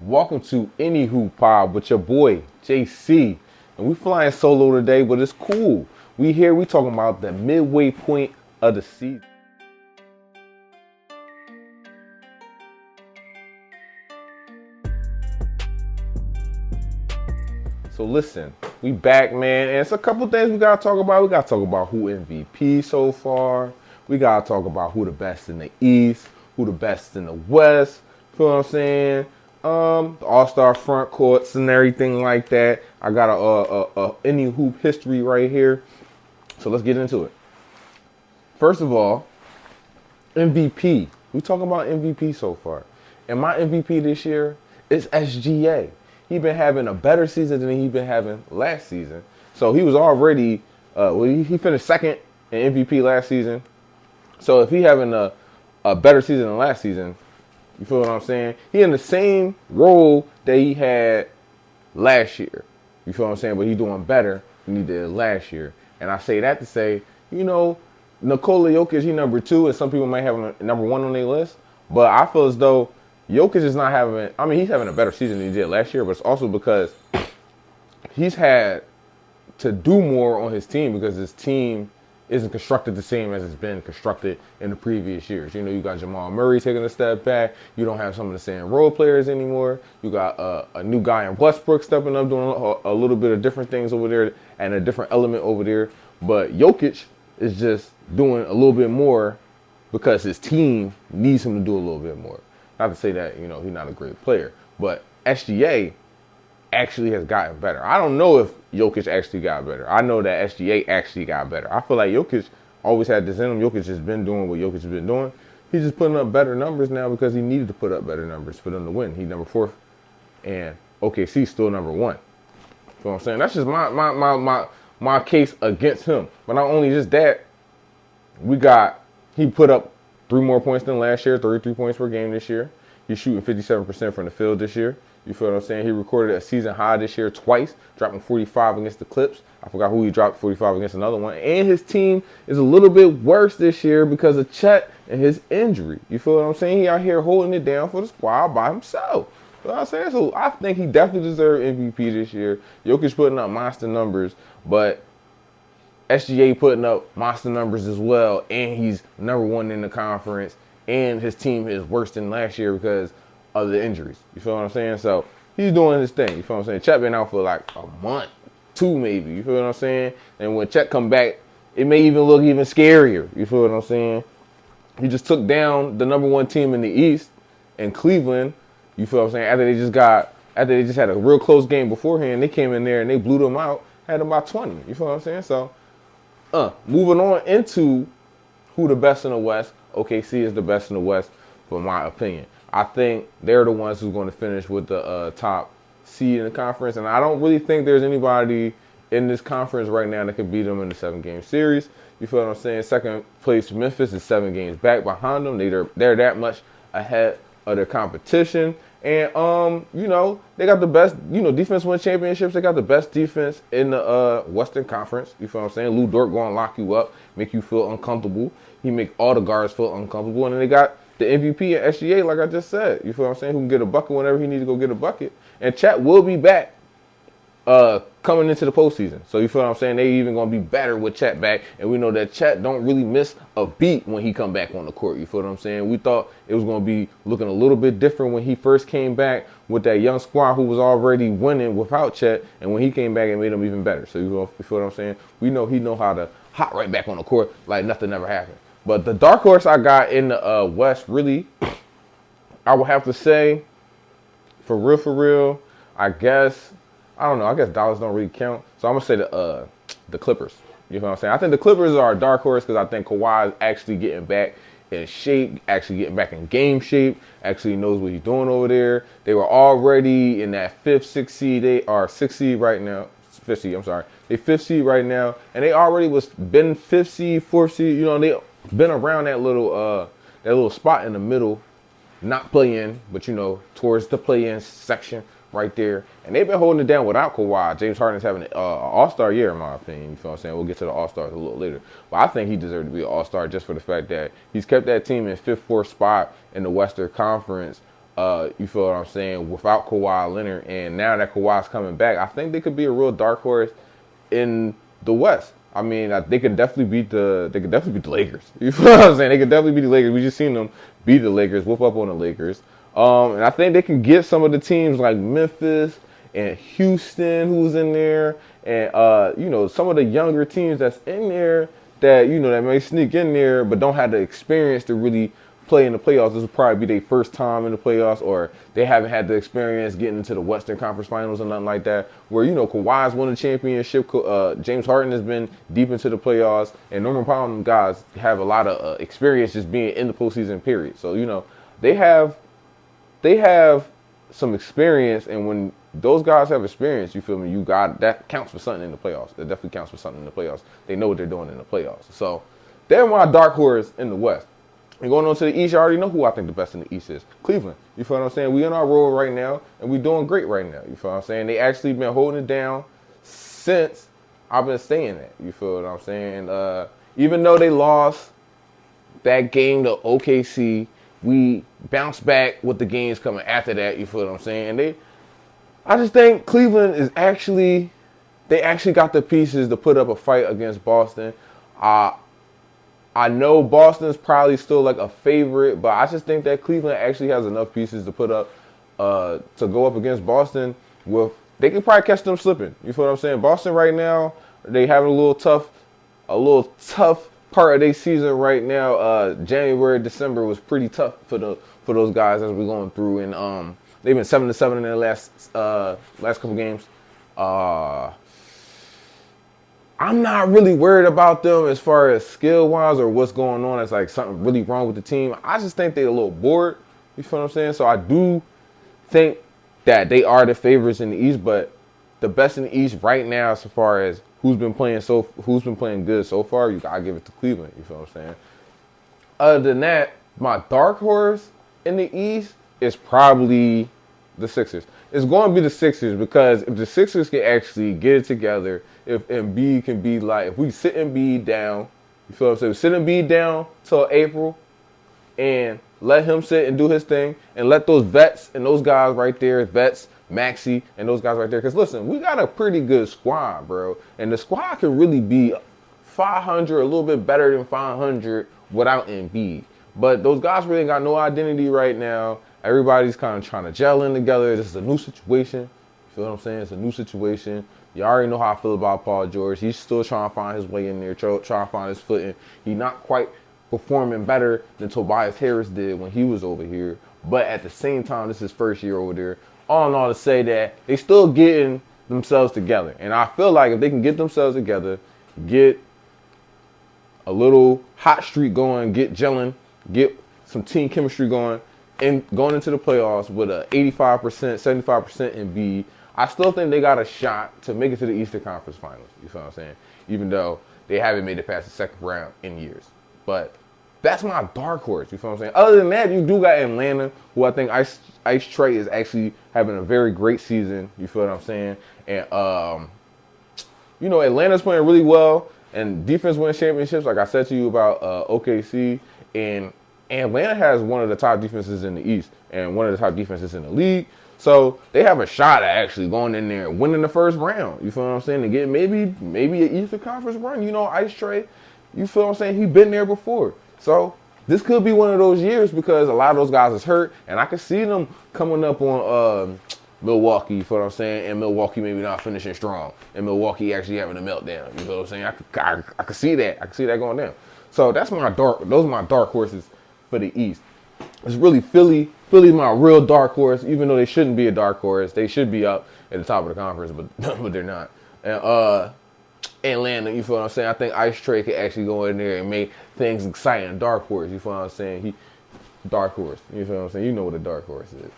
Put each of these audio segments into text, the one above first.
Welcome to Anyhoop Pod with your boy JC, and we flying solo today, but it's cool. We talking about the midway point of the season. So listen, we back, man, and it's a couple things we gotta talk about. We gotta talk about who MVP so far. We gotta talk about who the best in the East, who the best in the West. Feel what I'm saying? The All-Star front courts and everything like that. I got a any hoop history right here. So let's get into it. First of all, MVP. We talking about MVP so far. And my MVP this year is SGA. He been having a better season than he been having last season. So he was already, he finished second in MVP last season. So if he having a better season than last season, you feel what I'm saying? He in the same role that he had last year. You feel what I'm saying? But he doing better than he did last year. And I say that to say, Nikola Jokic, he number 2, and some people might have him number 1 on their list. But I feel as though Jokic is not having, he's having a better season than he did last year, but it's also because he's had to do more on his team because his team isn't constructed the same as it's been constructed in the previous years. You got Jamal Murray taking a step back. You don't have some of the same role players anymore. You got a new guy in Westbrook stepping up, doing a little bit of different things over there and a different element over there. But Jokic is just doing a little bit more because his team needs him to do a little bit more. Not to say that, he's not a great player, but SGA actually has gotten better. I don't know if Jokic actually got better. I know that SGA actually got better. I feel like Jokic always had this in him. Jokic has been doing what Jokic has been doing. He's just putting up better numbers now because he needed to put up better numbers for them to win. He's number 4, and OKC's still number 1. You know what I'm saying? That's just my case against him. But not only just that, he put up 3 more points than last year, 33 points per game this year. He's shooting 57% from the field this year. You feel what I'm saying? He recorded a season high this year twice, dropping 45 against the Clips. I forgot who he dropped 45 against, another one. And his team is a little bit worse this year because of Chet and his injury. You feel what I'm saying? He out here holding it down for the squad by himself. You know what I'm saying? So I think he definitely deserved MVP this year. Jokic putting up monster numbers, but SGA putting up monster numbers as well, and he's number 1 in the conference, and his team is worse than last year because of the injuries. You feel what I'm saying? So he's doing his thing. You feel what I'm saying? Chet been out for like a month, 2 maybe. You feel what I'm saying? And when Chet come back, it may even look even scarier. You feel what I'm saying? He just took down the number 1 team in the East in Cleveland. You feel what I'm saying? After they just had a real close game beforehand, they came in there and they blew them out, had them by 20. You feel what I'm saying? So moving on into who the best in the West. OKC is the best in the West, for my opinion. I think they're the ones who's going to finish with the top seed in the conference, and I don't really think there's anybody in this conference right now that can beat them in the 7-game series. You feel what I'm saying? Second place Memphis is 7 games back behind them. They're that much ahead of their competition. And, they got the best, defense win championships. They got the best defense in the Western Conference. You feel what I'm saying? Lou Dort going to lock you up, make you feel uncomfortable. He make all the guards feel uncomfortable. And then they got the MVP and SGA, like I just said. You feel what I'm saying? Who can get a bucket whenever he needs to go get a bucket. And Chet will be back coming into the postseason. So you feel what I'm saying? They even going to be better with Chet back. And we know that Chet don't really miss a beat when he come back on the court. You feel what I'm saying? We thought it was going to be looking a little bit different when he first came back with that young squad who was already winning without Chet. And when he came back, it made him even better. So you feel what I'm saying? We know he know how to hop right back on the court like nothing ever happened. But the dark horse I got in the West, really, I would have to say, for real, I guess dollars don't really count. So I'm going to say the Clippers. You know what I'm saying? I think the Clippers are a dark horse because I think Kawhi is actually getting back in shape, actually getting back in game shape, actually knows what he's doing over there. They were already in that 5th, 6th seed. They are 6th seed right now. 5th seed, I'm sorry. They 5th seed right now. And they already been 5th seed, 4th seed. They been around that little spot in the middle, not playing, but towards the play-in section right there. And they've been holding it down without Kawhi. James Harden's having an all-star year, in my opinion. You feel what I'm saying? We'll get to the all-stars a little later. But I think he deserved to be an all-star just for the fact that he's kept that team in 5th, 4th spot in the Western Conference You feel what I'm saying? Without Kawhi Leonard, and now that Kawhi's coming back, I think they could be a real dark horse in the West. I mean, they could definitely beat the Lakers. You feel what I'm saying? They could definitely beat the Lakers. We just seen them beat the Lakers, whoop up on the Lakers. And I think they can get some of the teams like Memphis and Houston, who's in there, and some of the younger teams that's in there that that may sneak in there, but don't have the experience to really play in the playoffs. This will probably be their first time in the playoffs, or they haven't had the experience getting into the Western Conference Finals or nothing like that. Where Kawhi's won the championship, James Harden has been deep into the playoffs, and Norman Powell guys have a lot of experience just being in the postseason. Period. So they have some experience, and when those guys have experience, you feel me? That counts for something in the playoffs. That definitely counts for something in the playoffs. They know what they're doing in the playoffs. So they're my dark horse in the West. And going on to the East, you already know who I think the best in the East is. Cleveland. You feel what I'm saying? We in our role right now, and we doing great right now. You feel what I'm saying? They actually been holding it down since I've been saying that. You feel what I'm saying? And even though they lost that game to OKC, we bounced back with the games coming after that. You feel what I'm saying? And I just think Cleveland is they actually got the pieces to put up a fight against Boston. I know Boston's probably still like a favorite, but I just think that Cleveland actually has enough pieces to put up to go up against Boston. They could probably catch them slipping. You feel what I'm saying? Boston right now, they having a little tough part of their season right now. January, December was pretty tough for those guys as we're going through, and they've been 7-7 in their last couple games. I'm not really worried about them as far as skill-wise or what's going on. It's like something really wrong with the team. I just think they're a little bored. You feel what I'm saying? So I do think that they are the favorites in the East, but the best in the East right now, as far as who's been playing good so far, you gotta give it to Cleveland. You feel what I'm saying? Other than that, my dark horse in the East is probably the Sixers. It's going to be the Sixers, because if the Sixers can actually get it together, if Embiid can be like, if we sit Embiid down, you feel what I'm saying? Sit Embiid down till April and let him sit and do his thing, and let those vets and those guys right there, Maxey and those guys right there. Because listen, we got a pretty good squad, bro. And the squad can really be 500, a little bit better than 500 without Embiid. But those guys really ain't got no identity right now. Everybody's kind of trying to gel in together. This is a new situation. You feel what I'm saying? It's a new situation. You already know how I feel about Paul George. He's still trying to find his way in there, trying to find his footing. He's not quite performing better than Tobias Harris did when he was over here. But at the same time, this is his first year over there. All in all, to say that they still getting themselves together. And I feel like if they can get themselves together, get a little hot streak going, get gelling, get some team chemistry going, and going into the playoffs with a 85%, 75% Embiid, I still think they got a shot to make it to the Eastern Conference Finals. You feel what I'm saying? Even though they haven't made it past the second round in years. But that's my dark horse. You feel what I'm saying? Other than that, you do got Atlanta, who I think Ice Trae is actually having a very great season. You feel what I'm saying? And, Atlanta's playing really well. And defense wins championships, like I said to you about OKC. And Atlanta has one of the top defenses in the East and one of the top defenses in the league. So they have a shot at actually going in there and winning the first round. You feel what I'm saying? To get maybe an Eastern Conference run. Ice Trae, you feel what I'm saying? He's been there before. So this could be one of those years, because a lot of those guys is hurt. And I can see them coming up on Milwaukee, you feel what I'm saying? And Milwaukee maybe not finishing strong. And Milwaukee actually having a meltdown. You feel what I'm saying? I could see that. I could see that going down. So those are my dark horses for the East. It's really Philly's my real dark horse, even though they shouldn't be a dark horse. They should be up at the top of the conference, but they're not. And Atlanta, you feel what I'm saying? I think Ice Trae could actually go in there and make things exciting. Dark horse, you feel what I'm saying? Dark horse, you feel what I'm saying? You know what a dark horse is.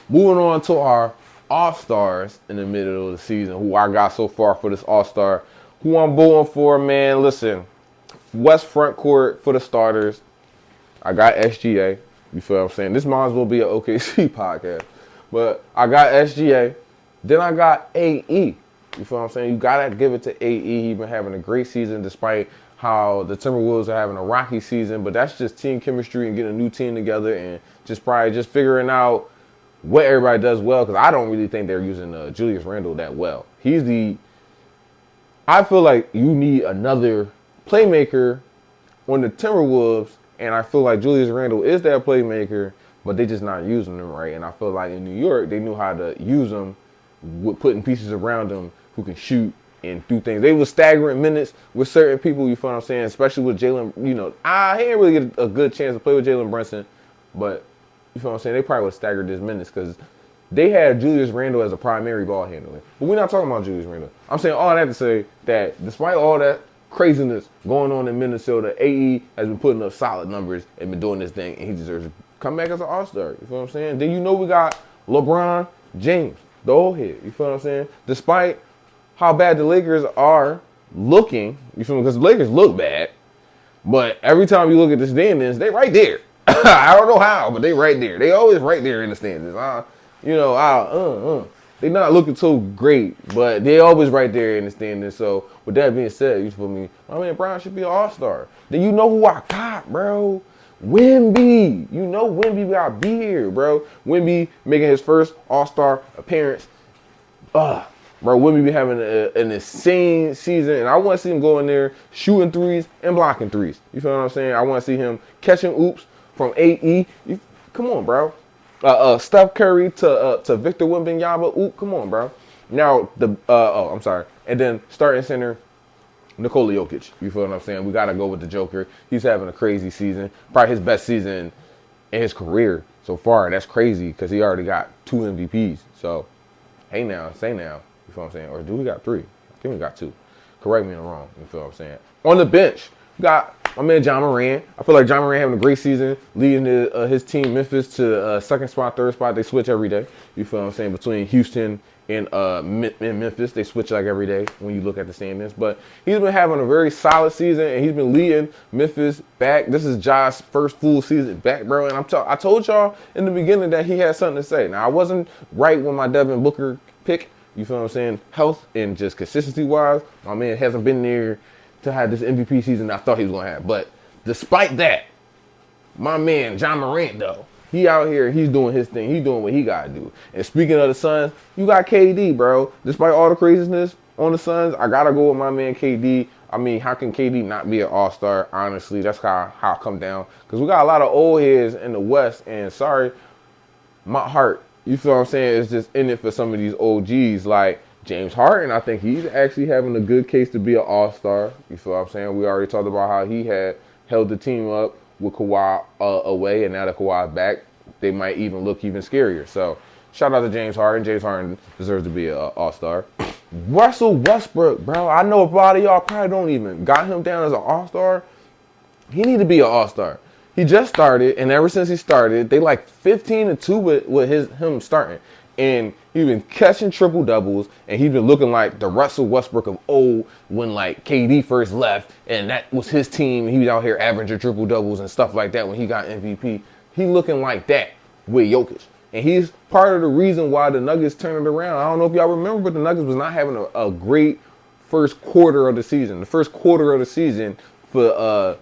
Moving on to our All-Stars in the middle of the season, who I got so far for this All-Star. Who I'm voting for, man, listen. West front court for the starters. I got SGA. You feel what I'm saying? This might as well be an OKC podcast. But I got SGA. Then I got AE. You feel what I'm saying? You got to give it to AE. He's been having a great season despite how the Timberwolves are having a rocky season. But that's just team chemistry and getting a new team together and just figuring out what everybody does well, because I don't really think they're using Julius Randle that well. I feel like you need another playmaker on the Timberwolves, and I feel like Julius Randle is that playmaker, but they just not using him right. And I feel like in New York, they knew how to use him with putting pieces around him who can shoot and do things. They were staggering minutes with certain people, you feel what I'm saying, especially with Jalen. You know, I didn't really get a good chance to play with Jalen Brunson, but you feel what I'm saying, they probably would have staggered his minutes because they had Julius Randle as a primary ball handler. But we're not talking about Julius Randle. I'm saying all that to say that despite all that craziness going on in Minnesota, AE has been putting up solid numbers and been doing this thing, and he deserves to come back as an all-star. You feel what I'm saying? Then you know we got LeBron James, the old head. You feel what I'm saying? Despite how bad the Lakers are looking, you feel me? Because the Lakers look bad, but every time you look at the standings, they right there. I don't know how, but they right there. They always right there in the standings. They not looking so great, but they always right there in the standings. So with that being said, you feel me? I mean, Brown should be an all-star. Then you know who I got, bro. Wemby. You know Wemby got to be here, bro. Wemby making his first all-star appearance. Bro, Wemby be having an insane season, and I want to see him go in there shooting threes and blocking threes. You feel what I'm saying? I want to see him catching oops from AE. Come on, bro. Steph Curry to Victor Wembanyama. Oop, come on, bro. Now I'm sorry. And then starting center, Nikola Jokic. You feel what I'm saying? We gotta go with the Joker. He's having a crazy season, probably his best season in his career so far. That's crazy because he already got 2 MVPs. So, hey now, say now. You feel what I'm saying? Or do we got 3? I think we got 2. Correct me if I'm wrong. You feel what I'm saying? On the bench, we got my man John Moran. I feel like John Moran having a great season, leading his team Memphis to second spot, third spot. They switch every day. You feel what I'm saying? Between Houston and Memphis, they switch like every day when you look at the standings. But he's been having a very solid season, and he's been leading Memphis back. This is Josh's first full season back, bro. And I told y'all in the beginning that he had something to say. Now, I wasn't right with my Devin Booker pick. You feel what I'm saying? Health and just consistency-wise, my man hasn't been there to have this MVP season I thought he was going to have. But despite that, my man, John Morant, though, he out here, he's doing his thing. He's doing what he got to do. And speaking of the Suns, you got KD, bro. Despite all the craziness on the Suns, I got to go with my man KD. I mean, how can KD not be an all-star? Honestly, that's how I come down. Because we got a lot of old heads in the West. And sorry, my heart, you feel what I'm saying, is just in it for some of these OGs like James Harden. I think he's actually having a good case to be an all-star. You feel what I'm saying? We already talked about how he had held the team up with Kawhi away, and now that Kawhi's back, they might even look even scarier. So, shout out to James Harden. James Harden deserves to be an all-star. Russell Westbrook, bro. I know a lot of y'all probably don't even got him down as an all-star. He need to be an all-star. He just started, and ever since he started, they like 15-2 with him starting. And he's been catching triple doubles, and he's been looking like the Russell Westbrook of old when like KD first left, and that was his team. He was out here averaging triple doubles and stuff like that when he got MVP. He looking like that with Jokic, and he's part of the reason why the Nuggets turned it around. I don't know if y'all remember, but the Nuggets was not having a great first quarter of the season. The first quarter of the season for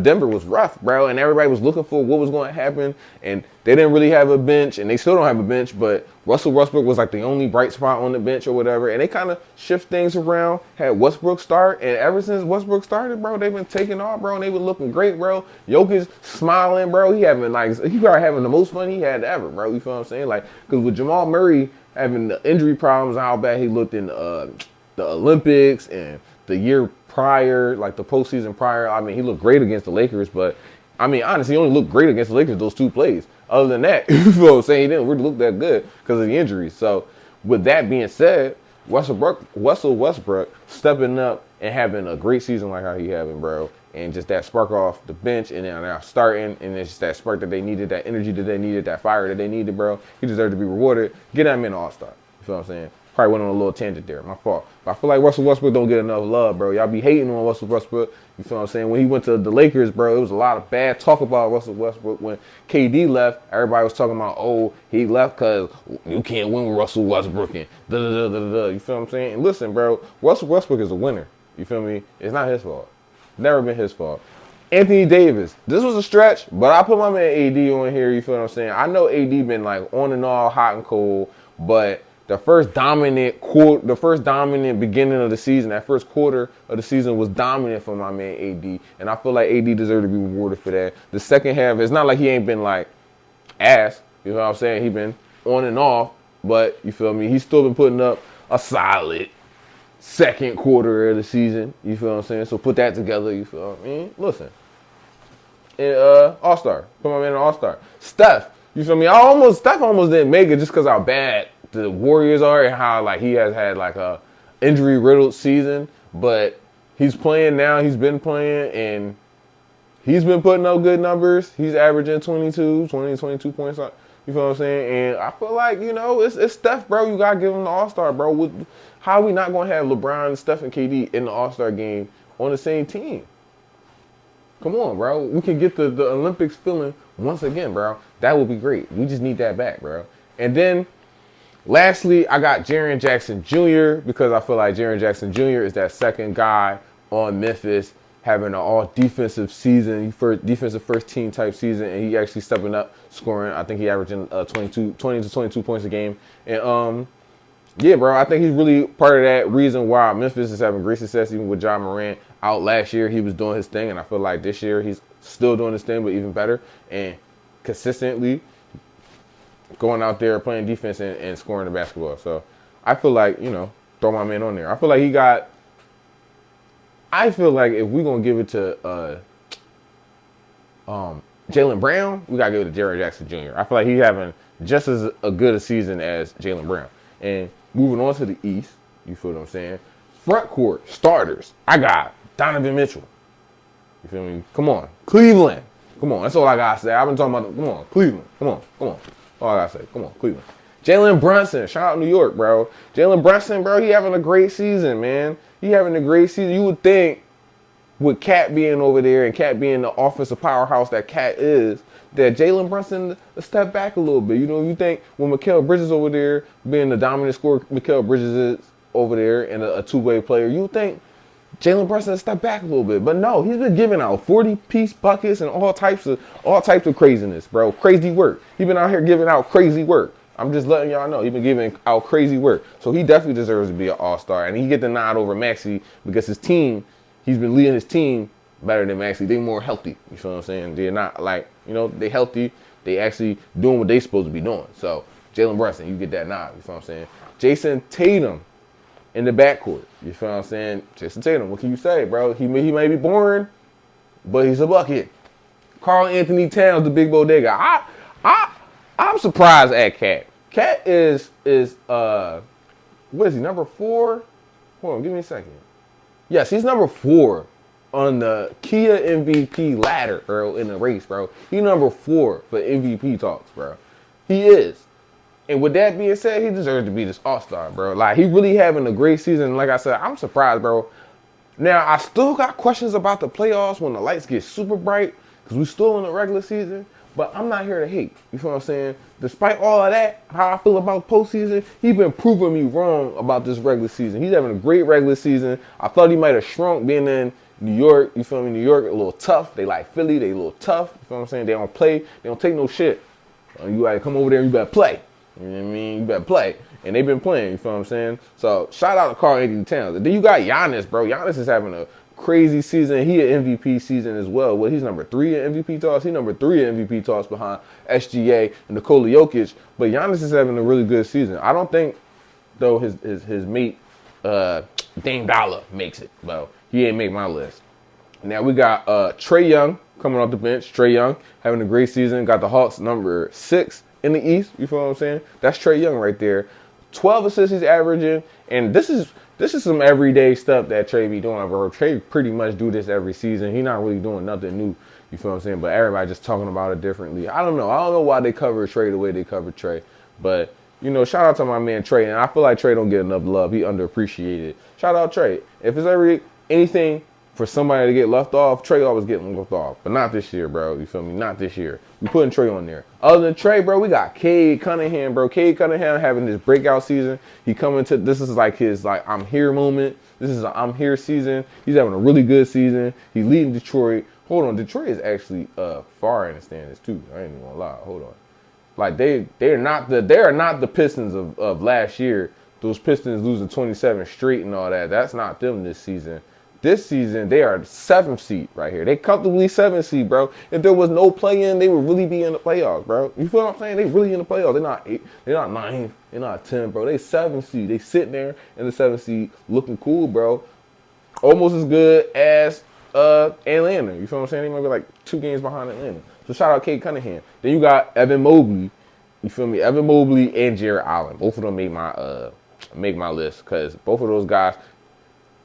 Denver was rough, bro, and everybody was looking for what was going to happen, and they didn't really have a bench, and they still don't have a bench, but Russell Westbrook was like the only bright spot on the bench or whatever, and they kind of shift things around, had Westbrook start, and ever since Westbrook started, bro, they've been taking off, bro, and they've been looking great, bro. Jokic smiling, bro. He probably having the most fun he had ever, bro. You feel what I'm saying? Like, because with Jamal Murray having the injury problems, how bad he looked in the Olympics and the year prior, like the postseason prior, I mean, he looked great against the Lakers, but I mean, honestly, he only looked great against the Lakers those 2 plays. Other than that, you feel what I'm saying? He didn't really look that good because of the injuries. So, with that being said, Russell Westbrook stepping up and having a great season like how he having, bro, and just that spark off the bench, and then now starting, and it's just that spark that they needed, that energy that they needed, that fire that they needed, bro. He deserved to be rewarded. Get him in All-Star. You feel what I'm saying? Probably went on a little tangent there. My fault. But I feel like Russell Westbrook don't get enough love, bro. Y'all be hating on Russell Westbrook. You feel what I'm saying? When he went to the Lakers, bro, it was a lot of bad talk about Russell Westbrook. When KD left, everybody was talking about, oh, he left because you can't win with Russell Westbrook and da-da-da-da-da. You feel what I'm saying? And listen, bro, Russell Westbrook is a winner. You feel me? It's not his fault. Never been his fault. Anthony Davis. This was a stretch, but I put my man AD on here. You feel what I'm saying? I know AD been like on and off, hot and cold, but the first dominant beginning of the season, that first quarter of the season was dominant for my man AD, and I feel like AD deserved to be rewarded for that. The second half, it's not like he ain't been like ass. You know what I'm saying? He been on and off, but you feel me? He's still been putting up a solid second quarter of the season. You feel what I'm saying? So put that together. You feel what I mean? Listen. And All-Star. Put my man in All-Star. Steph. You feel me? Steph almost didn't make it just because how bad the Warriors are and how like he has had like a injury-riddled season. But he's playing now. He's been playing and he's been putting up good numbers. He's averaging 22 points. You feel what I'm saying? And I feel like, you know, it's Steph, bro. You got to give him the All-Star, bro. How are we not going to have LeBron, Steph, and KD in the All-Star game on the same team? Come on, bro. We can get the Olympics feeling once again, bro. That would be great. We just need that back, bro. And then, lastly, I got Jaren Jackson Jr. because I feel like Jaren Jackson Jr. is that second guy on Memphis having an all-defensive season, defensive first-team type season, and he actually stepping up, scoring. I think he averaging 20 to 22 points a game. And, yeah, bro, I think he's really part of that reason why Memphis is having great success, even with John Morant out last year. He was doing his thing, and I feel like this year he's still doing his thing, but even better, and consistently going out there playing defense and scoring the basketball. So I feel like, you know, throw my man on there. I feel like if we're going to give it to Jaylen Brown, we got to give it to Jaren Jackson Jr. I feel like he's having just as a good a season as Jaylen Brown. And moving on to the East, you feel what I'm saying? Front court starters. I got Donovan Mitchell. You feel me? Come on. Cleveland. Come on. That's all I got to say. I've been talking about come on. Cleveland. Come on. All I got to say. Come on. Cleveland. Jalen Brunson. Shout out New York, bro. Jalen Brunson, bro, he having a great season, man. He having a great season. You would think with Cat being over there and Cat being the offensive powerhouse that Cat is, that Jalen Brunson step back a little bit. You know, you think when Mikal Bridges over there, being the dominant scorer Mikal Bridges is over there and a two-way player, you think Jalen Brunson step back a little bit. But no, he's been giving out 40-piece buckets and all types of craziness, bro. Crazy work. He's been out here giving out crazy work. I'm just letting y'all know. He's been giving out crazy work. So he definitely deserves to be an all-star. And he get the nod over Maxey because his team, he's been leading his team better than Maxey. They more healthy. You feel what I'm saying? They're not like, you know, they healthy. They actually doing what they supposed to be doing. So Jalen Brunson, you get that nod. You feel what I'm saying? Jason Tatum in the backcourt. You feel what I'm saying? Jason Tatum, what can you say, bro? He may be boring, but he's a bucket. Karl Anthony Towns, the big bodega. I'm surprised at Cat. Cat is what is he, number 4? Hold on, give me a second. Yes, he's number 4 on the Kia MVP ladder, bro, in the race, bro. He's number 4 for MVP talks, bro. He is. And with that being said, he deserves to be this all-star, bro. Like, he really having a great season. Like I said, I'm surprised, bro. Now, I still got questions about the playoffs when the lights get super bright because we still in the regular season. But I'm not here to hate. You feel what I'm saying? Despite all of that, how I feel about postseason, he's been proving me wrong about this regular season. He's having a great regular season. I thought he might have shrunk being in New York. You feel me? New York, a little tough. They like Philly. They a little tough. You feel what I'm saying? They don't play. They don't take no shit. You gotta come over there and you better play. You know what I mean? You better play. And they've been playing. You feel what I'm saying? So shout out to Karl Anthony Towns. And then you got Giannis, bro. Giannis is having a crazy season. He an MVP season as well. Well, he's number 3 in MVP toss. He's number 3 in MVP toss behind SGA and Nikola Jokic. But Giannis is having a really good season. I don't think, though, his mate, Dame Dollar makes it. Well, he ain't make my list. Now we got Trae Young coming off the bench. Trae Young having a great season. Got the Hawks number 6 in the East. You feel what I'm saying? That's Trae Young right there. 12 assists he's averaging. And this is some everyday stuff that Trae be doing, bro. Trae pretty much do this every season. He not really doing nothing new. You feel what I'm saying? But everybody just talking about it differently. I don't know. I don't know why they cover Trae the way they cover Trae. But, you know, shout out to my man Trae. And I feel like Trae don't get enough love. He underappreciated. Shout out Trae. If it's anything for somebody to get left off, Trae always getting left off. But not this year, bro. You feel me? Not this year. We putting Trae on there. Other than Trae, bro, we got Cade Cunningham, bro. Cade Cunningham having this breakout season. He coming to, this is like his, like, I'm here moment. This is an I'm here season. He's having a really good season. He's leading Detroit, Hold on, Detroit is actually far in the standings too. I ain't even gonna lie. Hold on. Like they are not the Pistons of last year. Those Pistons losing 27 straight and all that. That's not them this season. This season they are 7th seed right here. They comfortably 7th seed, bro. If there was no play-in, they would really be in the playoffs, bro. You feel what I'm saying? They really in the playoffs. They're not 8, they're not 9, they're not 10, bro. They 7th seed. They sitting there in the 7th seed, looking cool, bro. Almost as good as Atlanta. You feel what I'm saying? They might be like 2 games behind Atlanta. So shout out Cade Cunningham. Then you got Evan Mobley. You feel me? Evan Mobley and Jarrett Allen. Both of them make my list because both of those guys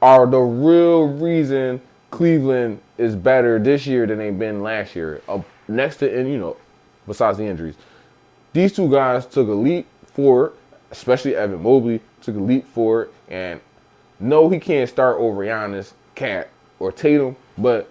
are the real reason Cleveland is better this year than they've been last year. Next to, and besides the injuries, these 2 guys took a leap forward. Especially Evan Mobley took a leap forward. And no, he can't start over Giannis, Cat, or Tatum, but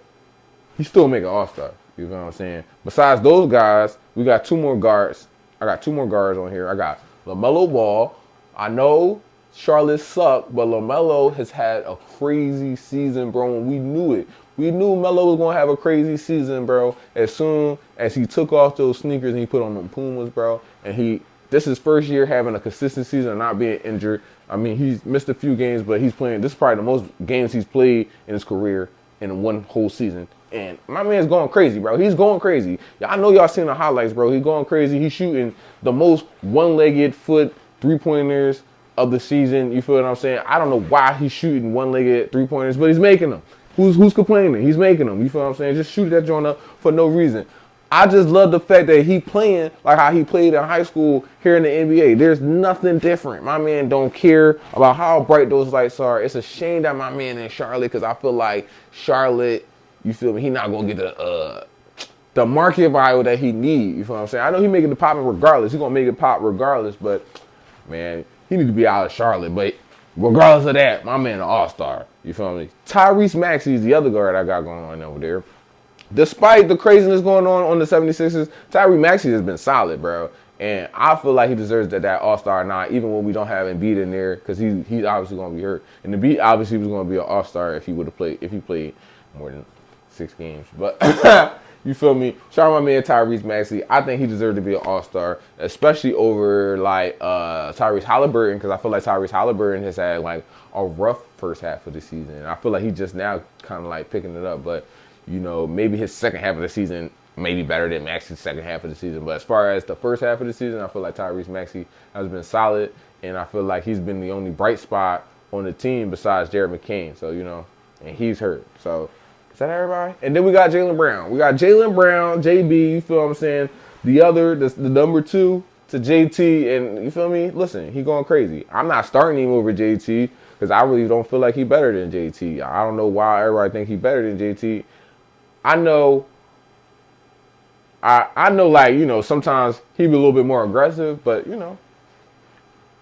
he still make an All-Star. You know what I'm saying? Besides those guys, we got 2 more guards. I got 2 more guards on here. I got LaMelo Ball. I know Charlotte sucked, but LaMelo has had a crazy season, bro, and we knew it. We knew Melo was going to have a crazy season, bro, as soon as he took off those sneakers and he put on them Pumas, bro, and this is his first year having a consistent season and not being injured. I mean, he's missed a few games, but he's playing. This is probably the most games he's played in his career in one whole season. And my man's going crazy, bro. He's going crazy. I know y'all seen the highlights, bro. He's going crazy. He's shooting the most one-legged foot three-pointers of the season. You feel what I'm saying? I don't know why he's shooting one-legged three-pointers, but he's making them. Who's complaining? He's making them. You feel what I'm saying? Just shoot that joint up for no reason. I just love the fact that he playing like how he played in high school here in the NBA. There's nothing different. My man don't care about how bright those lights are. It's a shame that my man in Charlotte, because I feel like Charlotte, you feel me, he not going to get the market value that he need. You feel what I'm saying? I know he making the popping regardless. He going to make it pop regardless, but, man, he need to be out of Charlotte. But regardless of that, my man an all-star. You feel me? Tyrese Maxey is the other guard I got going on over there. Despite the craziness going on the 76ers, Tyrese Maxey has been solid, bro. And I feel like he deserves that all-star nod, even when we don't have Embiid in there, because he's obviously going to be hurt. And Embiid obviously was going to be an all-star if he played more than 6 games. But you feel me? Shout out my man Tyrese Maxey. I think he deserved to be an all-star, especially over like Tyrese Halliburton, because I feel like Tyrese Halliburton has had like a rough first half of the season. I feel like he just now kind of like picking it up, but you know, maybe his second half of the season may be better than Maxey's second half of the season. But as far as the first half of the season, I feel like Tyrese Maxey has been solid, and I feel like he's been the only bright spot on the team besides Jared McCain. So, you know, and he's hurt. So, is that everybody? And then we got Jaylen Brown. We got Jaylen Brown, JB, you feel what I'm saying? The number 2 to JT, and you feel me? Listen, he going crazy. I'm not starting him over JT because I really don't feel like he better than JT. I don't know why everybody think he better than JT. I know, like, you know, sometimes he be a little bit more aggressive, but, you know,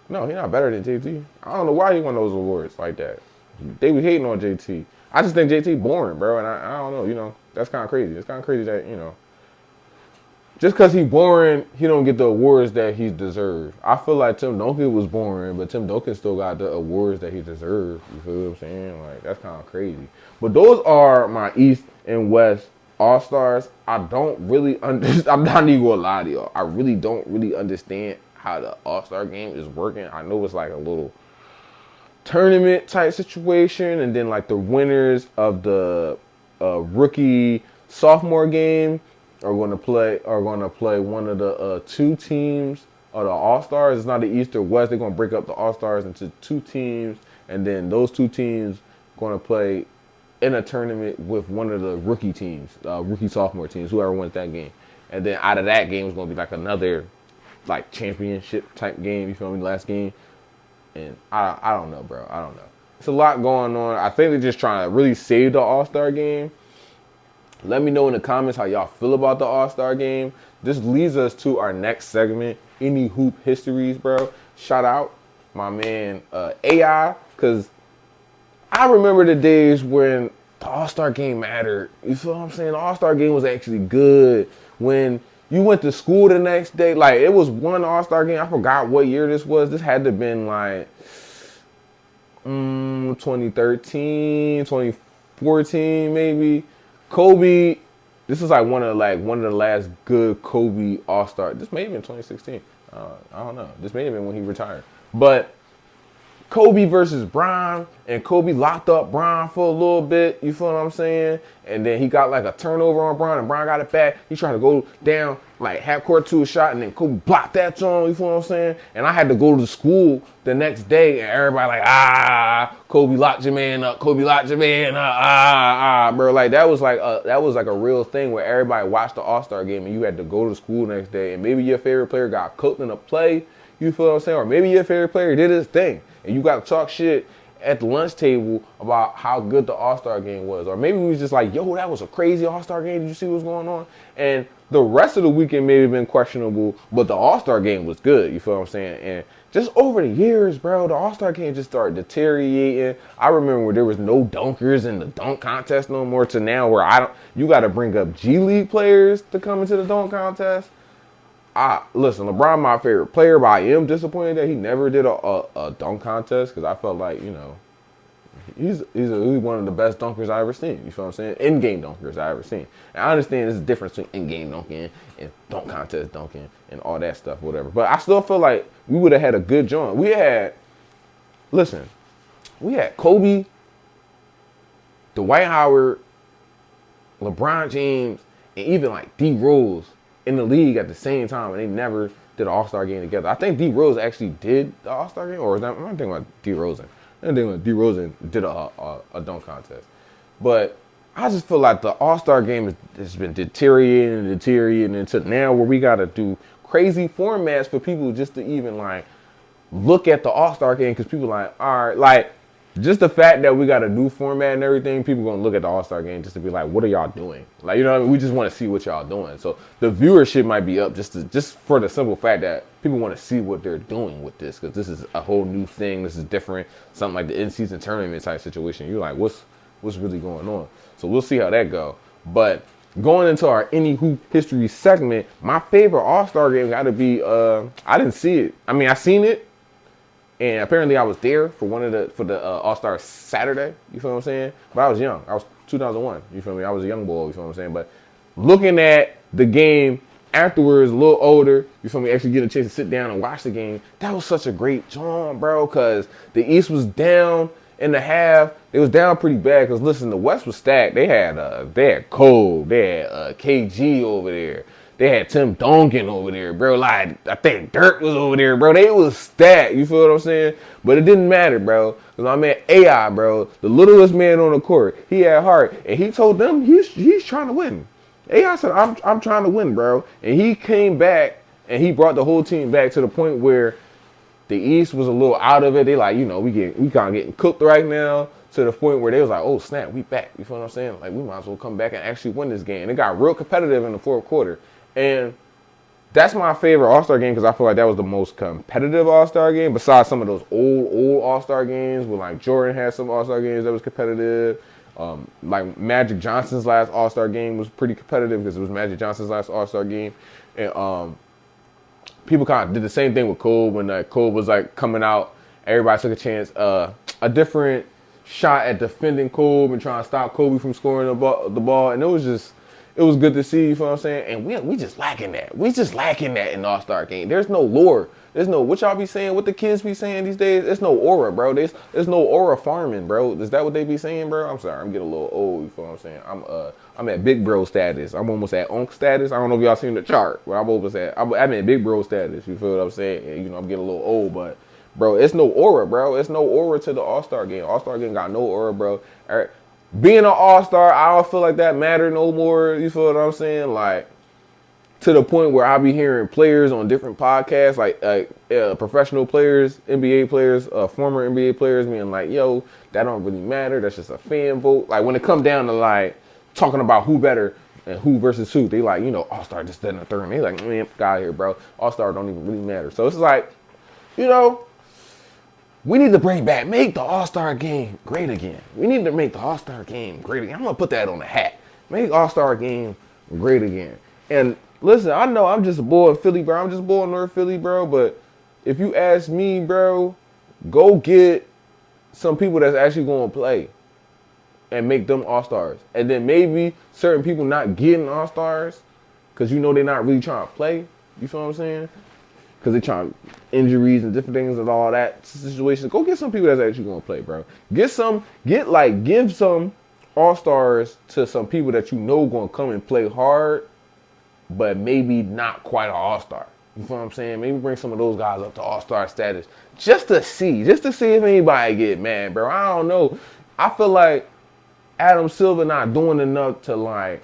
no, he's not better than JT. I don't know why he won those awards like that. They be hating on JT. I just think JT boring, bro, and I don't know, you know, that's kind of crazy. It's kind of crazy that, you know, just because he's boring, he don't get the awards that he deserves. I feel like Tim Duncan was boring, but Tim Duncan still got the awards that he deserves. You feel what I'm saying? Like, that's kind of crazy. But those are my East and West All-Stars. I don't really understand. I'm not even going to lie to y'all. I really don't really understand how the All-Star game is working. I know it's like a little tournament type situation, and then like the winners of the rookie sophomore game are going to play one of the 2 teams of the All-Stars. It's not the East or West. They're going to break up the All-Stars into 2 teams, and then those 2 teams going to play in a tournament with one of the rookie teams, rookie sophomore teams, whoever wins that game. And then out of that game is going to be like another like championship type game, you feel me, last game. And I don't know, bro. I don't know. It's a lot going on. I think they're just trying to really save the All-Star game. Let me know in the comments how y'all feel about the All-Star game. This leads us to our next segment, Anyhoop Histories, bro. Shout out my man AI, because I remember the days when the All-Star game mattered. You feel what I'm saying? The All-Star game was actually good. When you went to school the next day, like it was one All-Star game. I forgot what year this was. This had to have been like 2013, 2014 maybe. Kobe this is like one of the last good Kobe All-Star. This may have been 2016. I don't know. This may have been when he retired. But Kobe versus Bron, and Kobe locked up Bron for a little bit, you feel what I'm saying? And then he got like a turnover on Bron, and Bron got it back. He tried to go down like half court to a shot, and then Kobe blocked that joint, you feel what I'm saying? And I had to go to school the next day, and everybody like, Kobe locked your man up, Kobe locked your man up, bro. Like that was like a real thing where everybody watched the All-Star game, and you had to go to school the next day, and maybe your favorite player got cooked in a play, you feel what I'm saying? Or maybe your favorite player did his thing, and you got to talk shit at the lunch table about how good the All-Star game was. Or maybe we was just like, yo, that was a crazy All-Star game. Did you see what's going on? And the rest of the weekend may have been questionable, but the All-Star game was good. You feel what I'm saying? And just over the years, bro, the All-Star game just started deteriorating. I remember where there was no dunkers in the dunk contest no more to now where you got to bring up G League players to come into the dunk contest. Listen, LeBron my favorite player, but I am disappointed that he never did a dunk contest because I felt like, you know, he's one of the best dunkers I ever seen. You feel what I'm saying? In-game dunkers I ever seen. And I understand there's a difference between in-game dunking and dunk contest dunking and all that stuff, whatever. But I still feel like we would have had a good joint. We had Kobe, Dwight Howard, LeBron James, and even like D Rose in the league at the same time, and they never did an All-Star game together. I think D Rose actually did the All-Star game, or I'm thinking about D Rosen. I'm thinking about D Rosen did a dunk contest. But I just feel like the All-Star game has been deteriorating into now where we got to do crazy formats for people just to even like look at the All-Star game, because people like, all right, like just the fact that we got a new format and everything, people gonna look at the All-Star game just to be like, what are y'all doing? Like, you know what I mean? We just want to see what y'all doing. So the viewership might be up just for the simple fact that people want to see what they're doing with this, because this is a whole new thing. This is different. Something like the in-season tournament type situation. You're like, what's really going on? So we'll see how that go. But going into our Anyhoop history segment, my favorite All-Star game got to be, I didn't see it. I mean, I seen it. And apparently I was there for the All-Star Saturday, you feel what I'm saying? But I was young. I was 2001, you feel me? I was a young boy, you feel what I'm saying? But looking at the game afterwards, a little older, you feel me, actually getting a chance to sit down and watch the game, that was such a great job, bro, because the East was down in the half. It was down pretty bad because, listen, the West was stacked. They had Cole, they had KG over there. They had Tim Duncan over there, bro. Like, I think Dirk was over there, bro. They was stacked. You feel what I'm saying? But it didn't matter, bro. Because my man AI, bro, the littlest man on the court, he had heart. And he told them he's trying to win. AI said, I'm trying to win, bro. And he came back, and he brought the whole team back to the point where the East was a little out of it. They like, you know, we kind of getting cooked right now, to the point where they was like, oh, snap, we back. You feel what I'm saying? Like, we might as well come back and actually win this game. It got real competitive in the fourth quarter. And that's my favorite All-Star game because I feel like that was the most competitive All-Star game besides some of those old All-Star games where like Jordan had some All-Star games that was competitive. Like Magic Johnson's last All-Star game was pretty competitive because it was Magic Johnson's last All-Star game. And people kind of did the same thing with Cole when Cole was like coming out. Everybody took a chance, a different shot at defending Kobe and trying to stop Kobe from scoring the ball. And it was good to see, you feel what I'm saying? And we just lacking that. We just lacking that in the All-Star game. There's no lore. There's no, what y'all be saying, what the kids be saying these days? There's no aura, bro. There's no aura farming, bro. Is that what they be saying, bro? I'm sorry, I'm getting a little old, you feel what I'm saying? I'm at big bro status. I'm almost at onk status. I don't know if y'all seen the chart, but I'm at big bro status, you feel what I'm saying? And, you know, I'm getting a little old, but bro, it's no aura, bro. It's no aura to the All-Star game. All-Star game got no aura, bro. Being an All-Star, I don't feel like that matter no more. You feel what I'm saying? Like, to the point where I be hearing players on different podcasts, like professional players, NBA players, former NBA players being like, yo, that don't really matter. That's just a fan vote. Like, when it come down to, like, talking about who better and who versus who, they like, you know, All-Star just did in the third. They like, man, get out of here, bro. All-Star don't even really matter. So it's like, you know, we need to make the All-Star game great again. We need to make the All-Star game great again. I'm going to put that on the hat. Make All-Star game great again. And listen, I know I'm just a boy in Philly, bro. I'm just a boy in North Philly, bro. But if you ask me, bro, go get some people that's actually going to play. and make them all-stars. And then maybe certain people not getting all-stars because you know they're not really trying to play. You feel what I'm saying? Because they trying injuries and different things and all that situations. Go get some people that's actually going to play, bro. Give some all-stars to some people that you know going to come and play hard, but maybe not quite an all-star. You feel what I'm saying? Maybe bring some of those guys up to all-star status just to see if anybody get mad, bro. I don't know. I feel like Adam Silver not doing enough to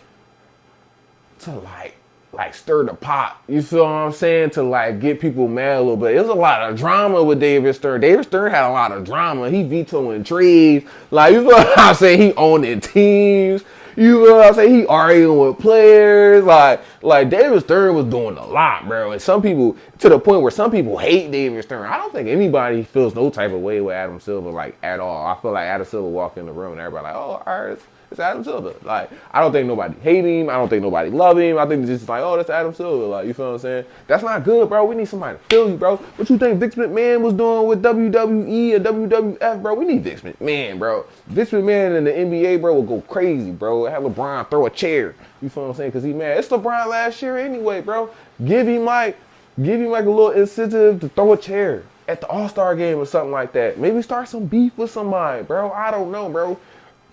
stir the pot. You feel what I'm saying? To like get people mad a little bit. There's a lot of drama with David Stern. David Stern had a lot of drama. He vetoing trades. Like, you feel what I'm saying? He owning teams. You know what I'm saying? He arguing with players. Like David Stern was doing a lot, bro. And some people, to the point where some people hate David Stern. I don't think anybody feels no type of way with Adam Silver, like, at all. I feel like Adam Silver walked in the room and everybody like, oh, all right, it's Adam Silver. Like, I don't think nobody hate him. I don't think nobody love him. I think it's just like, oh, that's Adam Silver. Like, you feel what I'm saying? That's not good, bro. We need somebody to feel you, bro. What you think Vince McMahon was doing with WWE and WWF, bro? We need Vince McMahon, bro. Vince McMahon in the NBA, bro, will go crazy, bro. Have LeBron throw a chair. You feel what I'm saying? Because he mad. It's LeBron last year anyway, bro. Give him like a little incentive to throw a chair at the All-Star game or something like that. Maybe start some beef with somebody, bro. I don't know, bro.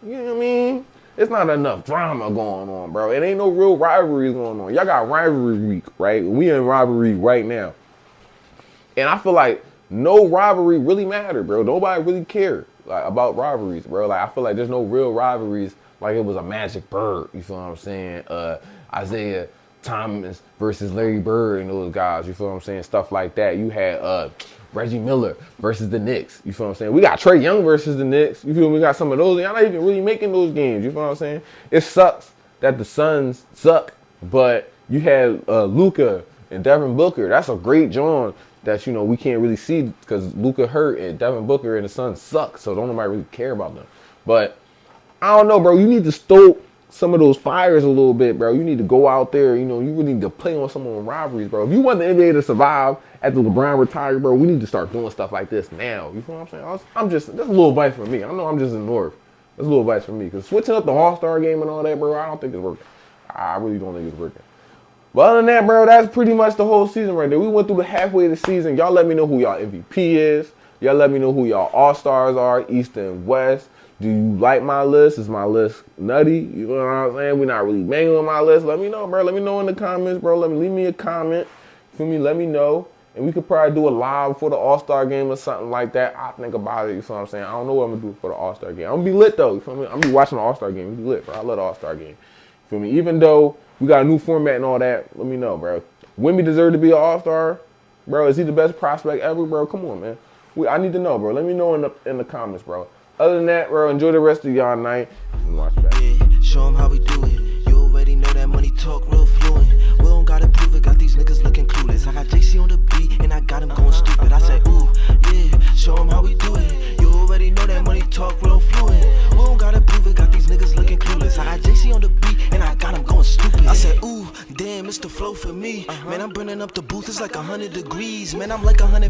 You know what I mean? It's not enough drama going on, bro. It ain't no real rivalries going on. Y'all got rivalry week, right? We in rivalry right now. And I feel like no rivalry really matter, bro. Nobody really care about rivalries, bro. Like, I feel like there's no real rivalries like it was a Magic Bird. You feel what I'm saying? Isaiah Thomas versus Larry Bird and those guys. You feel what I'm saying? Stuff like that. You had Reggie Miller versus the Knicks. You feel what I'm saying? We got Trae Young versus the Knicks. You feel me? We got some of those. Y'all not even really making those games. You feel what I'm saying? It sucks that the Suns suck, but you had Luka and Devin Booker. That's a great joint that, you know, we can't really see because Luka hurt and Devin Booker and the Suns suck, so don't nobody really care about them. But I don't know, bro. You need to stoke some of those fires a little bit, bro. You need to go out there. You know, you really need to play on some of the rivalries, bro. If you want the NBA to survive after LeBron retired, bro, we need to start doing stuff like this now. You know what I'm saying? That's a little advice for me. I know I'm just in the North. That's a little advice for me. Because switching up the All-Star game and all that, bro, I don't think it's working. I really don't think it's working. But other than that, bro, that's pretty much the whole season right there. We went through the halfway of the season. Y'all let me know who y'all MVP is. Y'all let me know who y'all All-Stars are, East and West. Do you like my list? Is my list nutty? You know what I'm saying? We're not really banging on my list. Let me know, bro. Let me know in the comments, bro. Leave me a comment. Feel me? Let me know. And we could probably do a live for the All-Star game or something like that. I'll think about it. You feel what I'm saying? I don't know what I'm going to do for the All-Star game. I'm going to be lit, though. You feel me? I'm going to be watching the All-Star game. Be lit, bro. I love the All-Star game. You feel me? Even though we got a new format and all that, let me know, bro. Wemby deserve to be an All-Star? Bro, is he the best prospect ever, bro? Come on, man. I need to know, bro. Let me know in the comments, bro. Other than that, bro, enjoy the rest of y'all night. And watch back. Yeah, show them how we do it. You already know that money talk real fluent. We don't gotta prove it, got these niggas looking clueless. I got JC on the beat and I got him going stupid. I say, ooh, yeah, show them how we do it. You already know that money talk real fluent. We don't gotta prove it, got these niggas looking clueless. I got JC on the beat and I got him going stupid. I said, ooh, damn, it's the flow for me. Man, I'm burning up the booth, it's like 100 degrees. Man, I'm like 100.